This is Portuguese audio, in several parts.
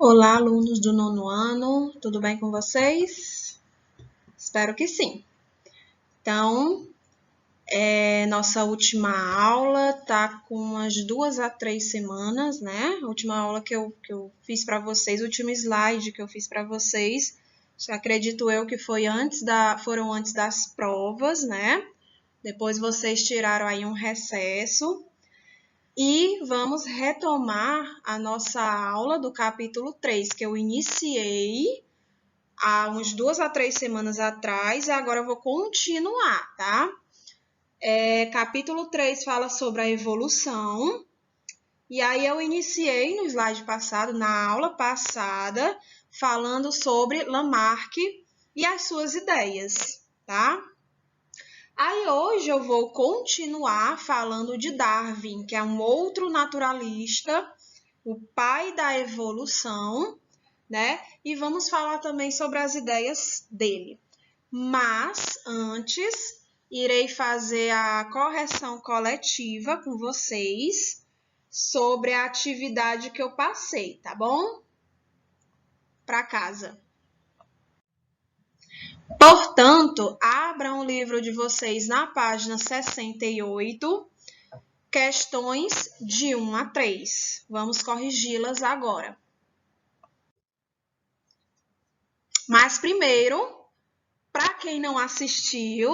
Olá, alunos do nono ano, tudo bem com vocês? Espero que sim. Então, nossa última aula tá com umas 2 a 3 semanas, né? A última aula que eu fiz para vocês, o último slide que eu fiz para vocês, acredito eu que foram antes das provas, né? Depois vocês tiraram aí um recesso. E vamos retomar a nossa aula do capítulo 3, que eu iniciei há uns 2 a 3 semanas atrás, e agora eu vou continuar, tá? Capítulo 3 fala sobre a evolução, e aí eu iniciei no slide passado, na aula passada, falando sobre Lamarck e as suas ideias, tá? Aí hoje eu vou continuar falando de Darwin, que é um outro naturalista, o pai da evolução, né? E vamos falar também sobre as ideias dele. Mas antes, irei fazer a correção coletiva com vocês sobre a atividade que eu passei, tá bom? Para casa. Portanto, abram o livro de vocês na página 68, questões de 1 a 3. Vamos corrigi-las agora. Mas primeiro, para quem não assistiu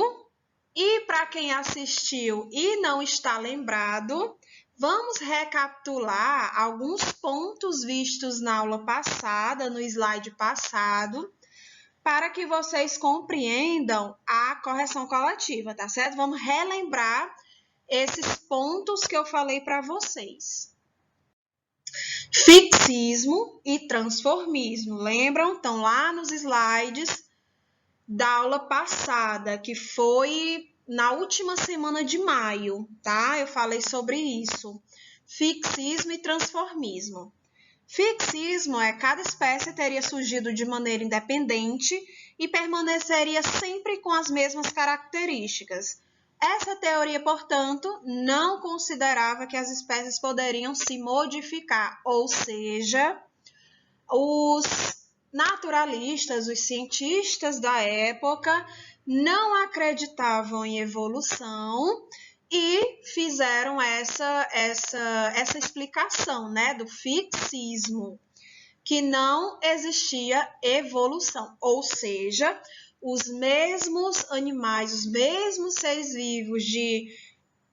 e para quem assistiu e não está lembrado, vamos recapitular alguns pontos vistos na aula passada, no slide passado, para que vocês compreendam a correção coletiva, tá certo? Vamos relembrar esses pontos que eu falei para vocês. Fixismo e transformismo. Lembram? Estão lá nos slides da aula passada, que foi na última semana de maio, tá? Eu falei sobre isso. Fixismo e transformismo. Fixismo é cada espécie teria surgido de maneira independente e permaneceria sempre com as mesmas características. Essa teoria, portanto, não considerava que as espécies poderiam se modificar, ou seja, os naturalistas, os cientistas da época, não acreditavam em evolução e fizeram essa explicação, né, do fixismo, que não existia evolução, ou seja, os mesmos animais, os mesmos seres vivos de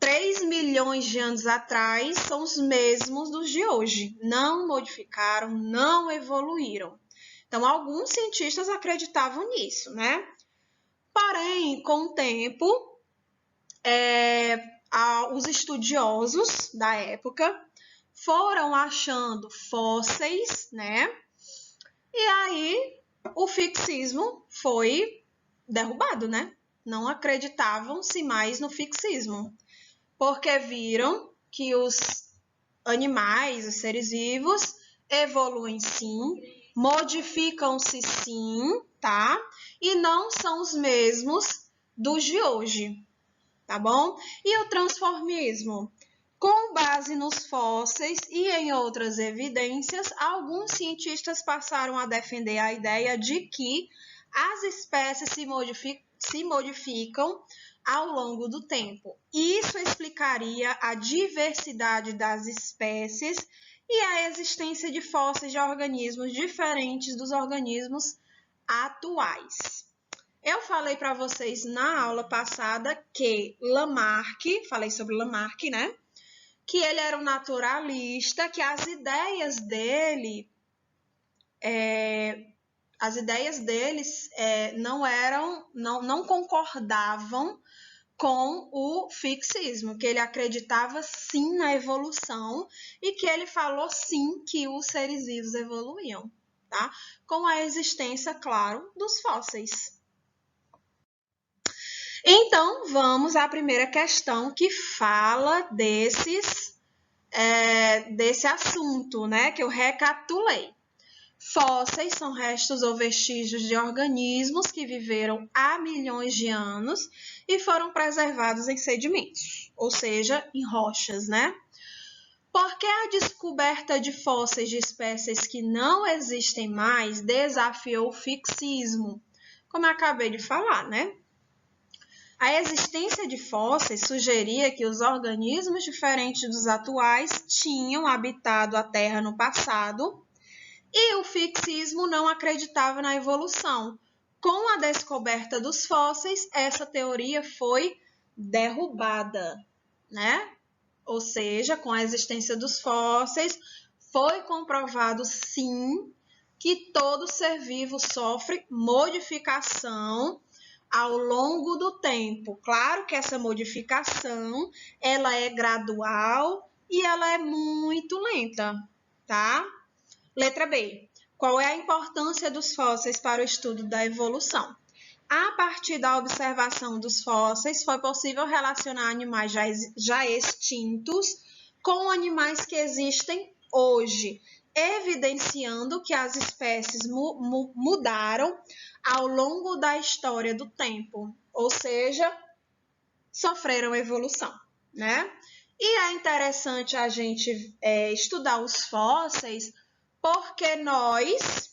3 milhões de anos atrás são os mesmos dos de hoje. Não modificaram, não evoluíram. Então, alguns cientistas acreditavam nisso, né? Porém, com o tempo, os estudiosos da época foram achando fósseis, né? E aí, o fixismo foi derrubado, né? Não acreditavam-se mais no fixismo, porque viram que os animais, os seres vivos, evoluem sim, modificam-se sim, tá? E não são os mesmos dos de hoje, tá bom? E o transformismo? Com base nos fósseis e em outras evidências, alguns cientistas passaram a defender a ideia de que as espécies se modificam ao longo do tempo. Isso explicaria a diversidade das espécies e a existência de fósseis de organismos diferentes dos organismos atuais. Eu falei para vocês na aula passada que Lamarck, falei sobre Lamarck, né? Que ele era um naturalista, que as ideias deles não concordavam com o fixismo, que ele acreditava sim na evolução e que ele falou sim que os seres vivos evoluíam, tá? Com a existência, claro, dos fósseis. Então, vamos à primeira questão que fala desse assunto, né, que eu recapitulei. Fósseis são restos ou vestígios de organismos que viveram há milhões de anos e foram preservados em sedimentos, ou seja, em rochas, né? Porque a descoberta de fósseis de espécies que não existem mais desafiou o fixismo, como eu acabei de falar, né? A existência de fósseis sugeria que os organismos diferentes dos atuais tinham habitado a Terra no passado, e o fixismo não acreditava na evolução. Com a descoberta dos fósseis, essa teoria foi derrubada, né? Ou seja, com a existência dos fósseis, foi comprovado sim que todo ser vivo sofre modificação ao longo do tempo. Claro que essa modificação, ela é gradual e ela é muito lenta, tá? Letra B. Qual é a importância dos fósseis para o estudo da evolução? A partir da observação dos fósseis, foi possível relacionar animais já extintos com animais que existem hoje, evidenciando que as espécies mudaram ao longo da história do tempo, ou seja, sofreram evolução, né? E é interessante a gente estudar os fósseis porque nós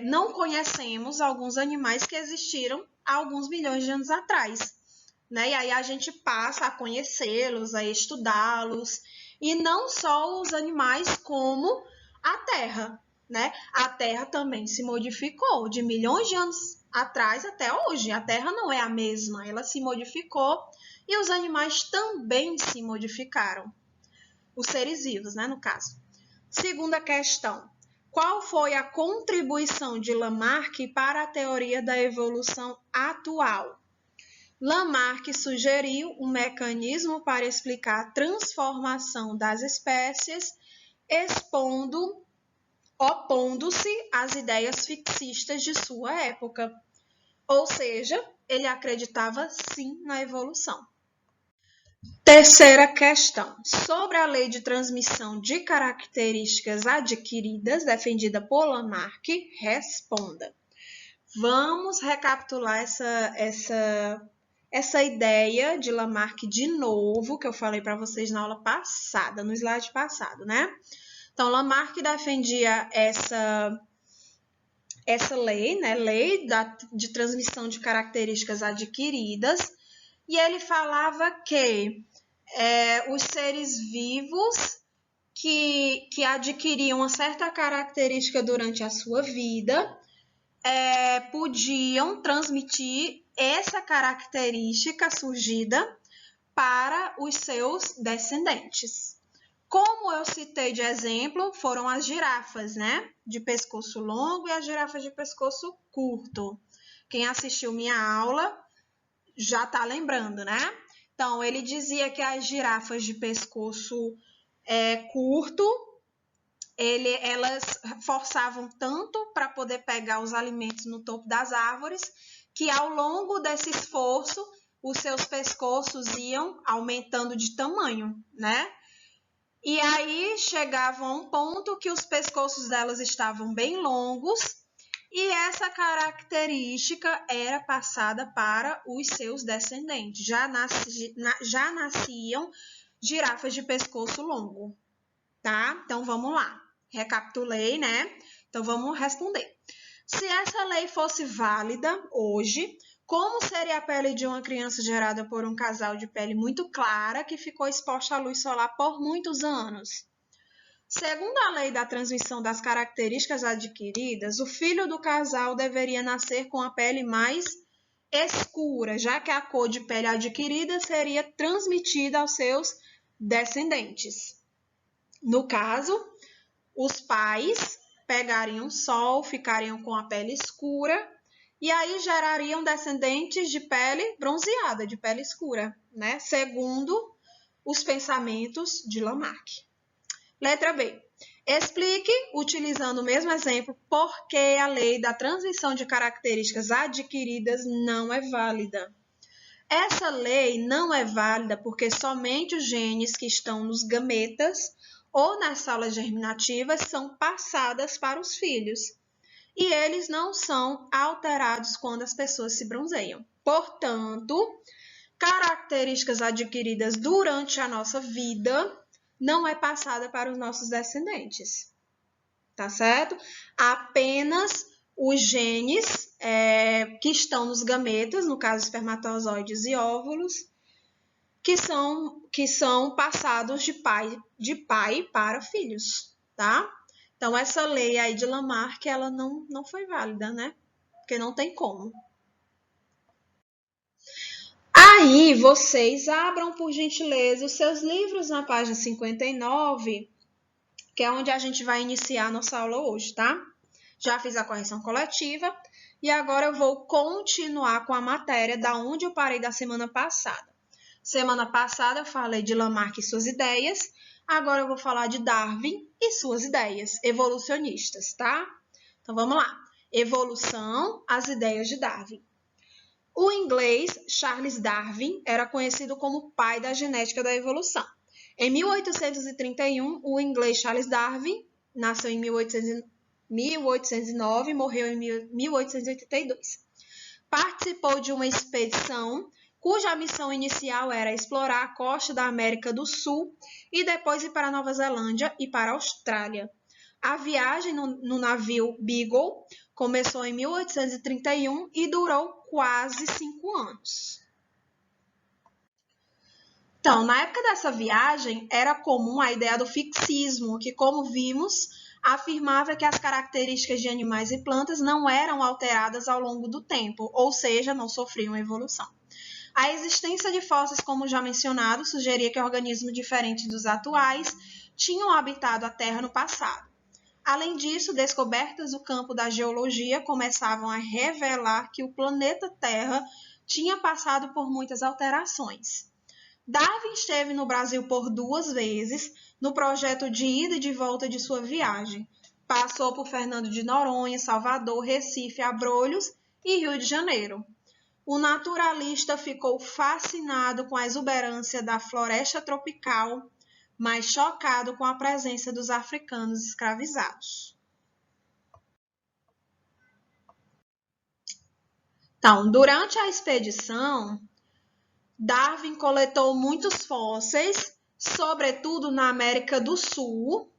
não conhecemos alguns animais que existiram há alguns milhões de anos atrás, né? E aí a gente passa a conhecê-los, a estudá-los, e não só os animais como a Terra, né? A Terra também se modificou de milhões de anos atrás até hoje. A Terra não é a mesma, ela se modificou e os animais também se modificaram. Os seres vivos, né, no caso. Segunda questão. Qual foi a contribuição de Lamarck para a teoria da evolução atual? Lamarck sugeriu um mecanismo para explicar a transformação das espécies, opondo-se às ideias fixistas de sua época. Ou seja, ele acreditava sim na evolução. Terceira questão. Sobre a lei de transmissão de características adquiridas, defendida por Lamarck, responda. Vamos recapitular essa ideia de Lamarck de novo, que eu falei para vocês na aula passada, no slide passado, né? Então, Lamarck defendia essa lei, né? Lei de transmissão de características adquiridas, e ele falava que os seres vivos que adquiriam uma certa característica durante a sua vida podiam transmitir essa característica surgida para os seus descendentes. Como eu citei de exemplo, foram as girafas, né? De pescoço longo e as girafas de pescoço curto. Quem assistiu minha aula já está lembrando, né? Então, ele dizia que as girafas de pescoço curto, elas forçavam tanto para poder pegar os alimentos no topo das árvores, que ao longo desse esforço, os seus pescoços iam aumentando de tamanho, né? E aí chegava a um ponto que os pescoços delas estavam bem longos, e essa característica era passada para os seus descendentes. Já nasciam girafas de pescoço longo, tá? Então, vamos lá. Recapitulei, né? Então, vamos responder. Se essa lei fosse válida hoje, como seria a pele de uma criança gerada por um casal de pele muito clara que ficou exposta à luz solar por muitos anos? Segundo a lei da transmissão das características adquiridas, o filho do casal deveria nascer com a pele mais escura, já que a cor de pele adquirida seria transmitida aos seus descendentes. No caso, os pais pegariam sol, ficariam com a pele escura e aí gerariam descendentes de pele bronzeada, de pele escura, né? Segundo os pensamentos de Lamarck. Letra B. Explique, utilizando o mesmo exemplo, por que a lei da transmissão de características adquiridas não é válida. Essa lei não é válida porque somente os genes que estão nos gametas ou nas células germinativas são passadas para os filhos. E eles não são alterados quando as pessoas se bronzeiam. Portanto, características adquiridas durante a nossa vida não é passada para os nossos descendentes, tá certo? Apenas os genes que estão nos gametas, no caso espermatozoides e óvulos, que são passados de pai para filhos, tá? Então, essa lei aí de Lamarck, ela não foi válida, né? Porque não tem como. Aí, vocês abram, por gentileza, os seus livros na página 59, que é onde a gente vai iniciar a nossa aula hoje, tá? Já fiz a correção coletiva e agora eu vou continuar com a matéria da onde eu parei da semana passada. Semana passada eu falei de Lamarck e suas ideias, agora eu vou falar de Darwin e suas ideias evolucionistas, tá? Então vamos lá. Evolução, as ideias de Darwin. O inglês Charles Darwin era conhecido como pai da genética da evolução. Em 1831, o inglês Charles Darwin nasceu em 1809 e morreu em 1882. Participou de uma expedição cuja missão inicial era explorar a costa da América do Sul e depois ir para a Nova Zelândia e para a Austrália. A viagem no navio Beagle começou em 1831 e durou quase 5 anos. Então, na época dessa viagem, era comum a ideia do fixismo, que, como vimos, afirmava que as características de animais e plantas não eram alteradas ao longo do tempo, ou seja, não sofriam evolução. A existência de fósseis, como já mencionado, sugeria que organismos diferentes dos atuais tinham habitado a Terra no passado. Além disso, descobertas do campo da geologia começavam a revelar que o planeta Terra tinha passado por muitas alterações. Darwin esteve no Brasil por 2 vezes no projeto de ida e de volta de sua viagem. Passou por Fernando de Noronha, Salvador, Recife, Abrolhos e Rio de Janeiro. O naturalista ficou fascinado com a exuberância da floresta tropical, mas chocado com a presença dos africanos escravizados. Então, durante a expedição, Darwin coletou muitos fósseis, sobretudo na América do Sul.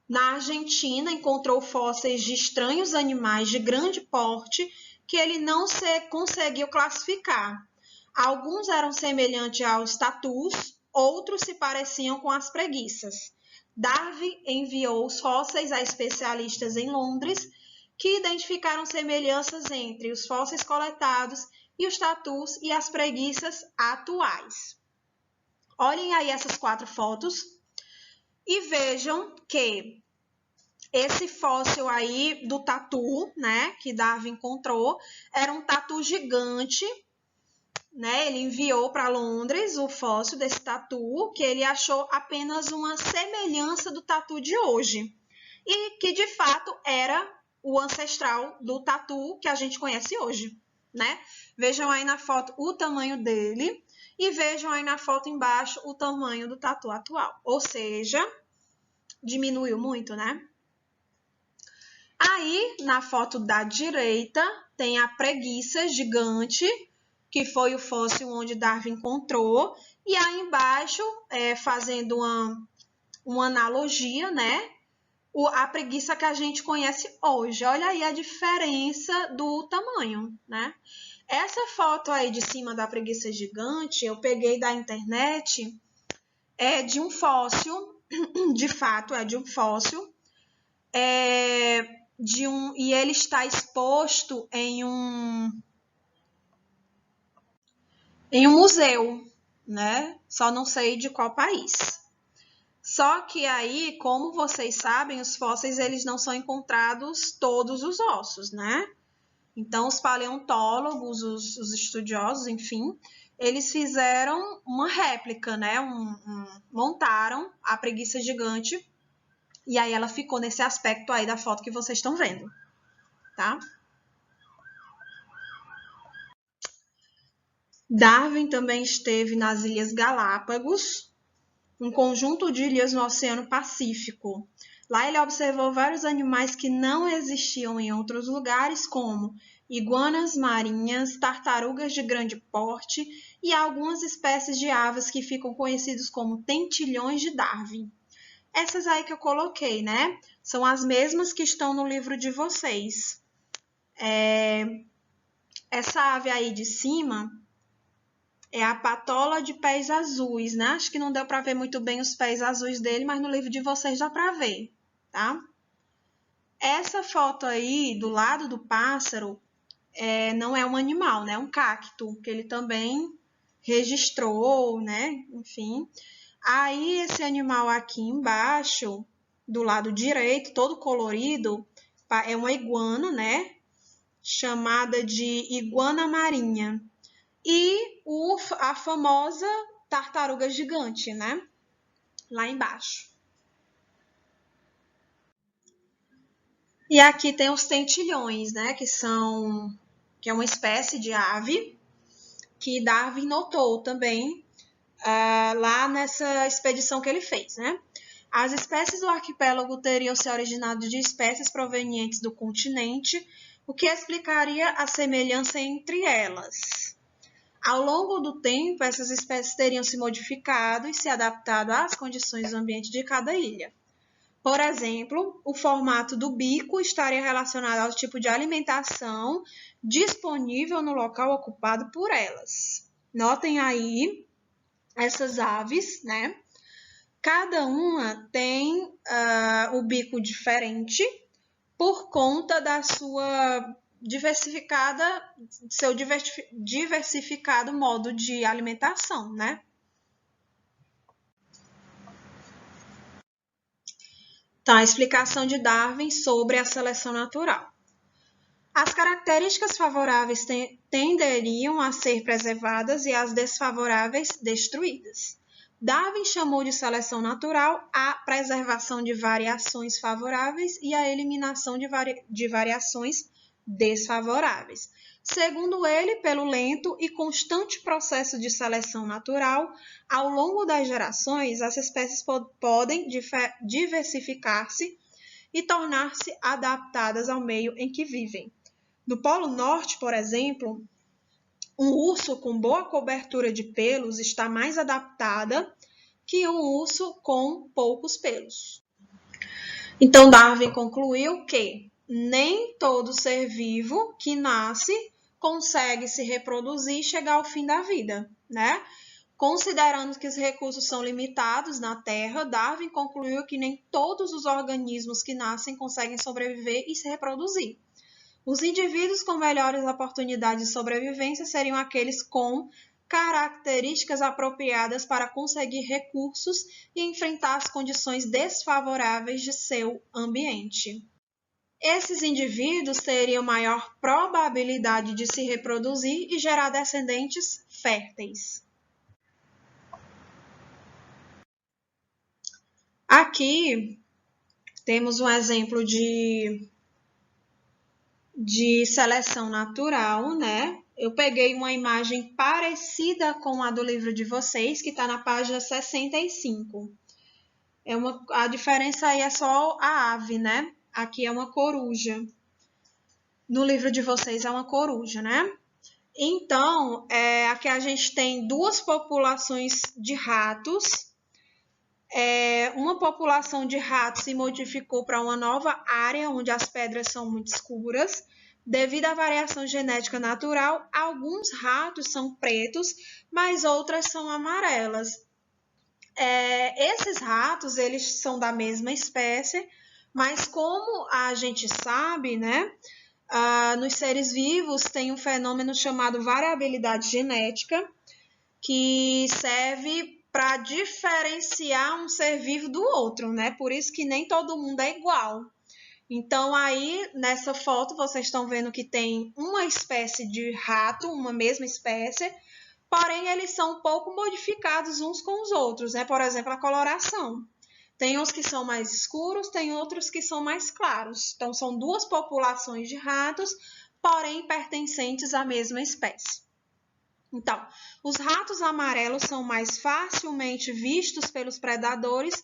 Na Argentina, encontrou fósseis de estranhos animais de grande porte que ele não conseguiu classificar. Alguns eram semelhantes aos tatus, outros se pareciam com as preguiças. Darwin enviou os fósseis a especialistas em Londres, que identificaram semelhanças entre os fósseis coletados e os tatus e as preguiças atuais. Olhem aí essas 4 fotos e vejam que esse fóssil aí do tatu, né, que Darwin encontrou, era um tatu gigante, né? Ele enviou para Londres o fóssil desse tatu, que ele achou apenas uma semelhança do tatu de hoje. E que, de fato, era o ancestral do tatu que a gente conhece hoje, né? Vejam aí na foto o tamanho dele e vejam aí na foto embaixo o tamanho do tatu atual. Ou seja, diminuiu muito, né? Aí, na foto da direita, tem a preguiça gigante, que foi o fóssil onde Darwin encontrou. E aí embaixo, fazendo uma analogia, né? A preguiça que a gente conhece hoje. Olha aí a diferença do tamanho, né? Essa foto aí de cima da preguiça gigante, eu peguei da internet, é de um fóssil, de fato, é de um fóssil, e ele está exposto em um museu, né? Só não sei de qual país. Só que aí, como vocês sabem, os fósseis eles não são encontrados todos os ossos, né? Então, os paleontólogos, os estudiosos, enfim, eles fizeram uma réplica, né? Montaram a preguiça gigante e aí ela ficou nesse aspecto aí da foto que vocês estão vendo, tá? Darwin também esteve nas Ilhas Galápagos, um conjunto de ilhas no Oceano Pacífico. Lá ele observou vários animais que não existiam em outros lugares, como iguanas marinhas, tartarugas de grande porte e algumas espécies de aves que ficam conhecidos como tentilhões de Darwin. Essas aí que eu coloquei, né? São as mesmas que estão no livro de vocês. Essa ave aí de cima é a patola de pés azuis, né? Acho que não deu para ver muito bem os pés azuis dele, mas no livro de vocês dá para ver, tá? Essa foto aí, do lado do pássaro, não é um animal, né? É um cacto, que ele também registrou, né? Enfim. Aí, esse animal aqui embaixo, do lado direito, todo colorido, é uma iguana, né? Chamada de iguana marinha. E a famosa tartaruga gigante, né? Lá embaixo. E aqui tem os tentilhões, né? Que é uma espécie de ave que Darwin notou também lá nessa expedição que ele fez, né? As espécies do arquipélago teriam se originado de espécies provenientes do continente, o que explicaria a semelhança entre elas. Ao longo do tempo, essas espécies teriam se modificado e se adaptado às condições do ambiente de cada ilha. Por exemplo, o formato do bico estaria relacionado ao tipo de alimentação disponível no local ocupado por elas. Notem aí essas aves, né? Cada uma tem o bico diferente por conta da sua seu diversificado modo de alimentação, né? Então, a explicação de Darwin sobre a seleção natural. As características favoráveis tenderiam a ser preservadas e as desfavoráveis destruídas. Darwin chamou de seleção natural a preservação de variações favoráveis e a eliminação de variações desfavoráveis. Segundo ele, pelo lento e constante processo de seleção natural, ao longo das gerações, as espécies podem diversificar-se e tornar-se adaptadas ao meio em que vivem. No Polo Norte, por exemplo, um urso com boa cobertura de pelos está mais adaptada que um urso com poucos pelos. Então, Darwin concluiu que nem todo ser vivo que nasce consegue se reproduzir e chegar ao fim da vida, né? Considerando que os recursos são limitados na Terra, Darwin concluiu que nem todos os organismos que nascem conseguem sobreviver e se reproduzir. Os indivíduos com melhores oportunidades de sobrevivência seriam aqueles com características apropriadas para conseguir recursos e enfrentar as condições desfavoráveis de seu ambiente. Esses indivíduos teriam maior probabilidade de se reproduzir e gerar descendentes férteis. Aqui temos um exemplo de seleção natural, né? Eu peguei uma imagem parecida com a do livro de vocês, que está na página 65. A diferença aí é só a ave, né? Aqui é uma coruja. No livro de vocês é uma coruja, né? Então, aqui a gente tem duas populações de ratos. Uma população de ratos se modificou para uma nova área onde as pedras são muito escuras. Devido à variação genética natural, alguns ratos são pretos, mas outras são amarelas. Esses ratos, eles são da mesma espécie, mas como a gente sabe, né, nos seres vivos tem um fenômeno chamado variabilidade genética, que serve para diferenciar um ser vivo do outro, né? Por isso que nem todo mundo é igual. Então, aí, nessa foto, vocês estão vendo que tem uma espécie de rato, uma mesma espécie, porém, eles são um pouco modificados uns com os outros, né? Por exemplo, a coloração. Tem uns que são mais escuros, tem outros que são mais claros. Então, são duas populações de ratos, porém pertencentes à mesma espécie. Então, os ratos amarelos são mais facilmente vistos pelos predadores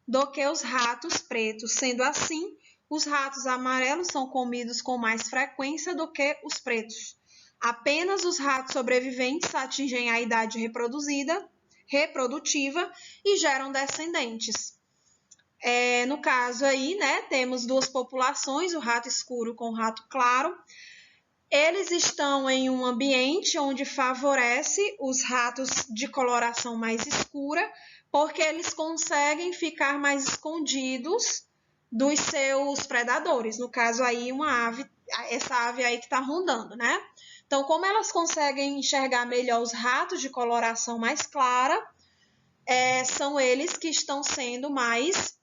do que os ratos pretos. Sendo assim, os ratos amarelos são comidos com mais frequência do que os pretos. Apenas os ratos sobreviventes atingem a idade reprodutiva e geram descendentes. No caso aí, né, temos duas populações, o rato escuro com o rato claro. Eles estão em um ambiente onde favorece os ratos de coloração mais escura, porque eles conseguem ficar mais escondidos dos seus predadores. No caso aí, uma ave, essa ave aí que está rondando, né? Então, como elas conseguem enxergar melhor os ratos de coloração mais clara, são eles que estão sendo mais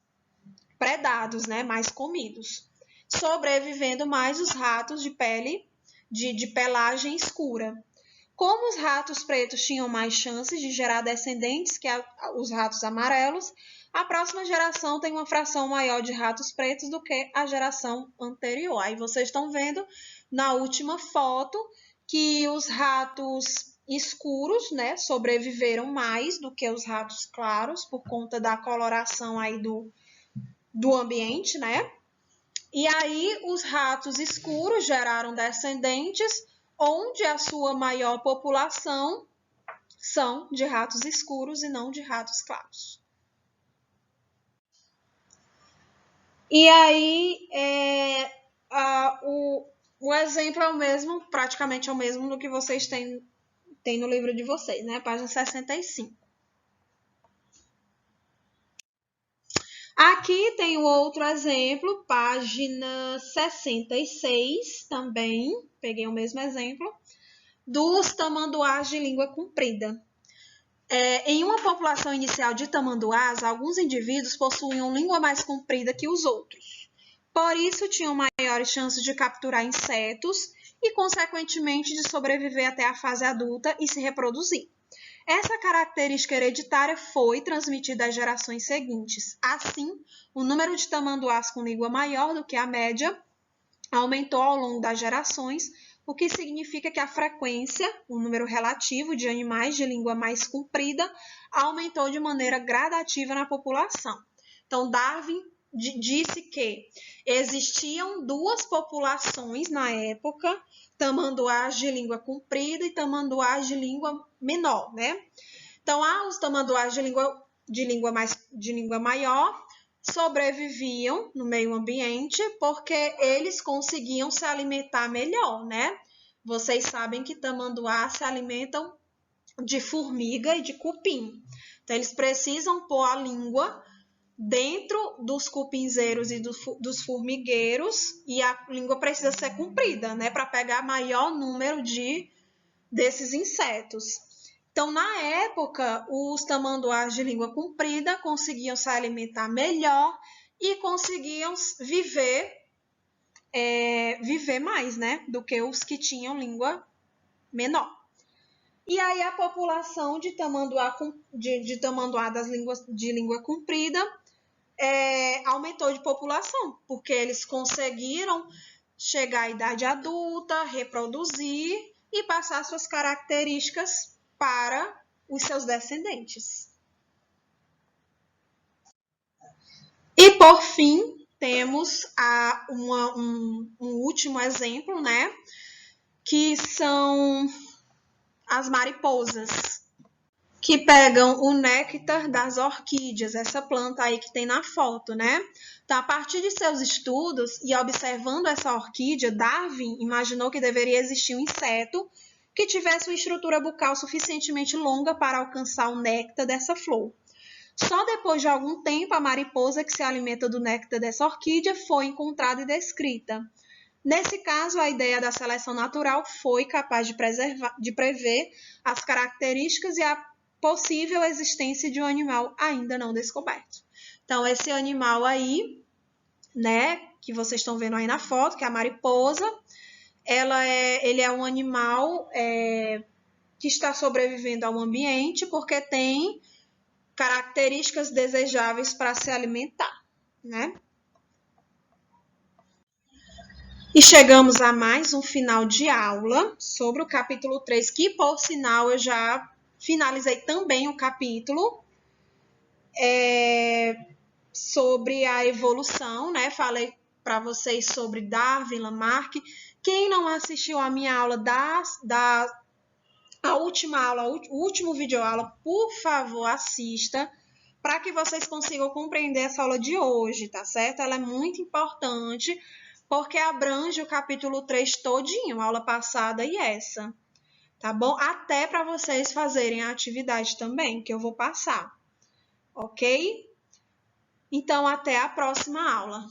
predados, né? Mais comidos. Sobrevivendo mais os ratos de pele de pelagem escura. Como os ratos pretos tinham mais chances de gerar descendentes que os ratos amarelos, a próxima geração tem uma fração maior de ratos pretos do que a geração anterior. Aí vocês estão vendo na última foto que os ratos escuros, né, sobreviveram mais do que os ratos claros por conta da coloração aí do ambiente, né? E aí, os ratos escuros geraram descendentes, onde a sua maior população são de ratos escuros e não de ratos claros. E aí, o exemplo é o mesmo, praticamente é o mesmo do que vocês têm no livro de vocês, né? Página 65. Aqui tem o outro exemplo, página 66 também, peguei o mesmo exemplo, dos tamanduás de língua comprida. Em uma população inicial de tamanduás, alguns indivíduos possuíam língua mais comprida que os outros. Por isso, tinham maiores chances de capturar insetos e, consequentemente, de sobreviver até a fase adulta e se reproduzir. Essa característica hereditária foi transmitida às gerações seguintes. Assim, o número de tamanduás com língua maior do que a média aumentou ao longo das gerações, o que significa que a frequência, o número relativo de animais de língua mais comprida, aumentou de maneira gradativa na população. Então, Darwin disse que existiam duas populações na época, tamanduás de língua comprida e tamanduás de língua menor, né? Então, os tamanduás de língua maior sobreviviam no meio ambiente porque eles conseguiam se alimentar melhor, né? Vocês sabem que tamanduás se alimentam de formiga e de cupim. Então, eles precisam pôr a língua dentro dos cupinzeiros e dos formigueiros e a língua precisa ser comprida, né? Para pegar maior número desses insetos. Então, na época, os tamanduás de língua comprida conseguiam se alimentar melhor e conseguiam viver mais, né, do que os que tinham língua menor. E aí a população de tamanduá das línguas de língua comprida aumentou de população, porque eles conseguiram chegar à idade adulta, reproduzir e passar suas características para os seus descendentes. E, por fim, temos um último exemplo, né? Que são as mariposas, que pegam o néctar das orquídeas, essa planta aí que tem na foto, né? Então, a partir de seus estudos e observando essa orquídea, Darwin imaginou que deveria existir um inseto que tivesse uma estrutura bucal suficientemente longa para alcançar o néctar dessa flor. Só depois de algum tempo, a mariposa que se alimenta do néctar dessa orquídea foi encontrada e descrita. Nesse caso, a ideia da seleção natural foi capaz de prever as características e a possível existência de um animal ainda não descoberto. Então, esse animal aí, né, que vocês estão vendo aí na foto, que é a mariposa, ele é um animal que está sobrevivendo ao ambiente porque tem características desejáveis para se alimentar, né? E chegamos a mais um final de aula sobre o capítulo 3, que, por sinal, eu já finalizei também o capítulo sobre a evolução, né? Falei para vocês sobre Darwin, Lamarck. Quem não assistiu a minha aula a última aula, o último vídeo aula, por favor, assista para que vocês consigam compreender essa aula de hoje, tá certo? Ela é muito importante porque abrange o capítulo 3 todinho, a aula passada e essa, tá bom? Até para vocês fazerem a atividade também, que eu vou passar, ok? Então, até a próxima aula.